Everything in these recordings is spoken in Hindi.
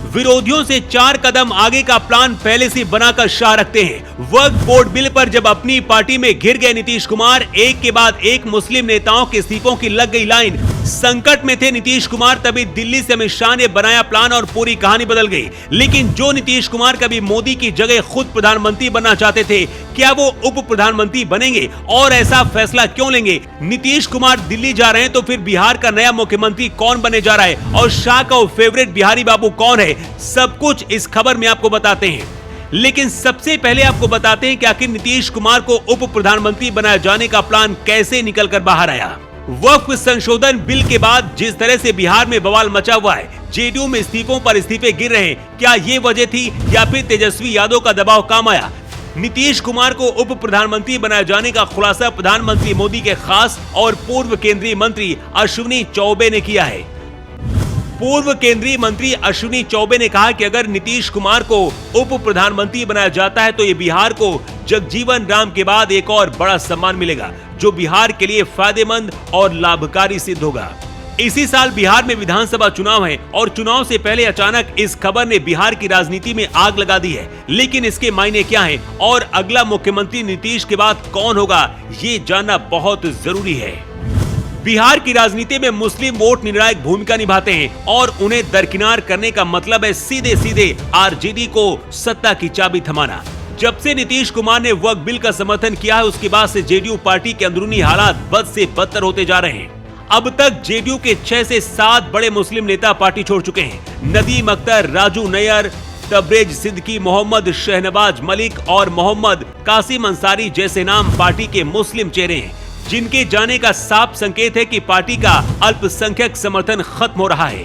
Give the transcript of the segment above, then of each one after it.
विरोधियों से 4 कदम आगे का प्लान पहले से बनाकर शाह रखते हैं। वक्फ बोर्ड बिल पर जब अपनी पार्टी में घिर गए नीतीश कुमार, एक के बाद एक मुस्लिम नेताओं के इस्तीफों की लग गई लाइन। संकट में थे नीतीश कुमार, तभी दिल्ली से अमित शाह ने बनाया प्लान और पूरी कहानी बदल गई। लेकिन जो नीतीश कुमार कभी मोदी की जगह खुद प्रधानमंत्री बनना चाहते थे, क्या वो उप प्रधानमंत्री बनेंगे और ऐसा फैसला क्यों लेंगे? नीतीश कुमार दिल्ली जा रहे हैं तो फिर बिहार का नया मुख्यमंत्री कौन बने जा रहा है और शाह का वो फेवरेट बिहारी बाबू कौन है, सब कुछ इस खबर में आपको बताते हैं। लेकिन सबसे पहले आपको बताते हैं कि आखिर नीतीश कुमार को उप प्रधानमंत्री बनाए जाने का प्लान कैसे निकलकर बाहर आया। वक्फ संशोधन बिल के बाद जिस तरह से बिहार में बवाल मचा हुआ है, जेडीयू में इस्तीफों पर इस्तीफे गिर रहे हैं, क्या ये वजह थी या फिर तेजस्वी यादव का दबाव काम आया? नीतीश कुमार को उप प्रधानमंत्री बनाए जाने का खुलासा प्रधानमंत्री मोदी के खास और पूर्व केंद्रीय मंत्री अश्विनी चौबे ने किया है। पूर्व केंद्रीय मंत्री अश्विनी चौबे ने कहा कि अगर नीतीश कुमार को उप प्रधानमंत्री बनाया जाता है तो ये बिहार को जगजीवन राम के बाद एक और बड़ा सम्मान मिलेगा, जो बिहार के लिए फायदेमंद और लाभकारी सिद्ध होगा। इसी साल बिहार में विधानसभा चुनाव है और चुनाव से पहले अचानक इस खबर ने बिहार की राजनीति में आग लगा दी है। लेकिन इसके मायने क्या हैं और अगला मुख्यमंत्री नीतीश के बाद कौन होगा, ये जानना बहुत जरूरी है। बिहार की राजनीति में मुस्लिम वोट निर्णायक भूमिका निभाते हैं और उन्हें दरकिनार करने का मतलब है सीधे सीधे आरजेडी को सत्ता की चाबी थमाना। जब से नीतीश कुमार ने वक्फ बिल का समर्थन किया है, उसके बाद से जेडीयू पार्टी के अंदरूनी हालात बद से बदतर होते जा रहे हैं। अब तक जेडीयू के 6 से 7 बड़े मुस्लिम नेता पार्टी छोड़ चुके हैं। नदीम अख्तर, राजू नैयर, तबरेज सिद्दीकी, मोहम्मद शहनवाज मलिक और मोहम्मद कासिम अंसारी जैसे नाम पार्टी के मुस्लिम चेहरे हैं, जिनके जाने का साफ संकेत है कि पार्टी का अल्पसंख्यक समर्थन खत्म हो रहा है।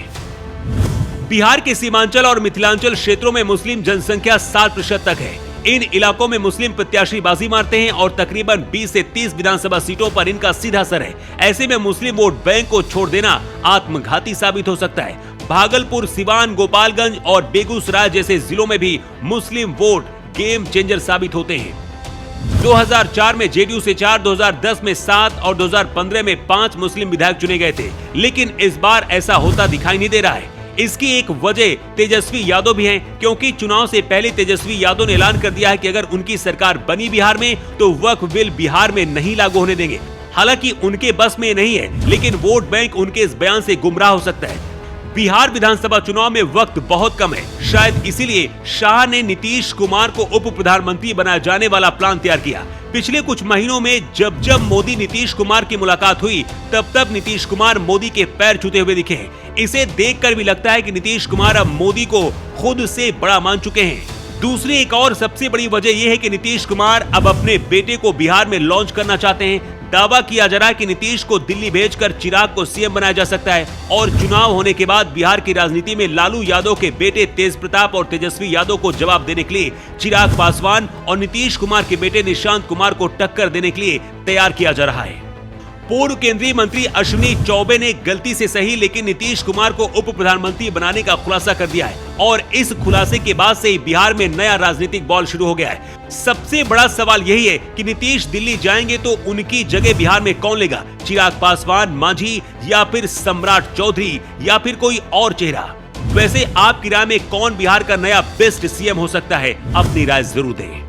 बिहार के सीमांचल और मिथिलांचल क्षेत्रों में मुस्लिम जनसंख्या 60% तक है। इन इलाकों में मुस्लिम प्रत्याशी बाजी मारते हैं और तकरीबन 20 से 30 विधानसभा सीटों पर इनका सीधा असर है। ऐसे में मुस्लिम वोट बैंक को छोड़ देना आत्मघाती साबित हो सकता है। भागलपुर, सिवान, गोपालगंज और बेगूसराय जैसे जिलों में भी मुस्लिम वोट गेम चेंजर साबित होते हैं। 2004 में जेडीयू से 4, 2010 में 7 और 2015 में 5 मुस्लिम विधायक चुने गए थे, लेकिन इस बार ऐसा होता दिखाई नहीं दे रहा है। इसकी एक वजह तेजस्वी यादव भी हैं, क्योंकि चुनाव से पहले तेजस्वी यादव ने ऐलान कर दिया है कि अगर उनकी सरकार बनी बिहार में तो वक्फ बिल बिहार में नहीं लागू होने देंगे। हालांकि उनके बस में नहीं है, लेकिन वोट बैंक उनके इस बयान से गुमराह हो सकता है। बिहार विधानसभा चुनाव में वक्त बहुत कम है, शायद इसीलिए शाह ने नीतीश कुमार को उप प्रधानमंत्री बनाए जाने वाला प्लान तैयार किया। पिछले कुछ महीनों में जब जब मोदी नीतीश कुमार की मुलाकात हुई, तब तब नीतीश कुमार मोदी के पैर छूते हुए दिखे हैं। इसे देखकर भी लगता है कि नीतीश कुमार अब मोदी को खुद से बड़ा मान चुके हैं। दूसरी एक और सबसे बड़ी वजह यह है कि नीतीश कुमार अब अपने बेटे को बिहार में लॉन्च करना चाहते हैं। दावा किया जा रहा है कि नीतीश को दिल्ली भेजकर चिराग को सीएम बनाया जा सकता है और चुनाव होने के बाद बिहार की राजनीति में लालू यादव के बेटे तेज प्रताप और तेजस्वी यादव को जवाब देने के लिए चिराग पासवान और नीतीश कुमार के बेटे निशांत कुमार को टक्कर देने के लिए तैयार किया जा रहा है। पूर्व केंद्रीय मंत्री अश्विनी चौबे ने गलती से सही लेकिन नीतीश कुमार को उप प्रधानमंत्री बनाने का खुलासा कर दिया है और इस खुलासे के बाद से ही बिहार में नया राजनीतिक बॉल शुरू हो गया है। सबसे बड़ा सवाल यही है कि नीतीश दिल्ली जाएंगे तो उनकी जगह बिहार में कौन लेगा? चिराग पासवान, मांझी या फिर सम्राट चौधरी या फिर कोई और चेहरा? वैसे आपकी राय में कौन बिहार का नया बेस्ट सीएम हो सकता है? अपनी राय जरूर दें।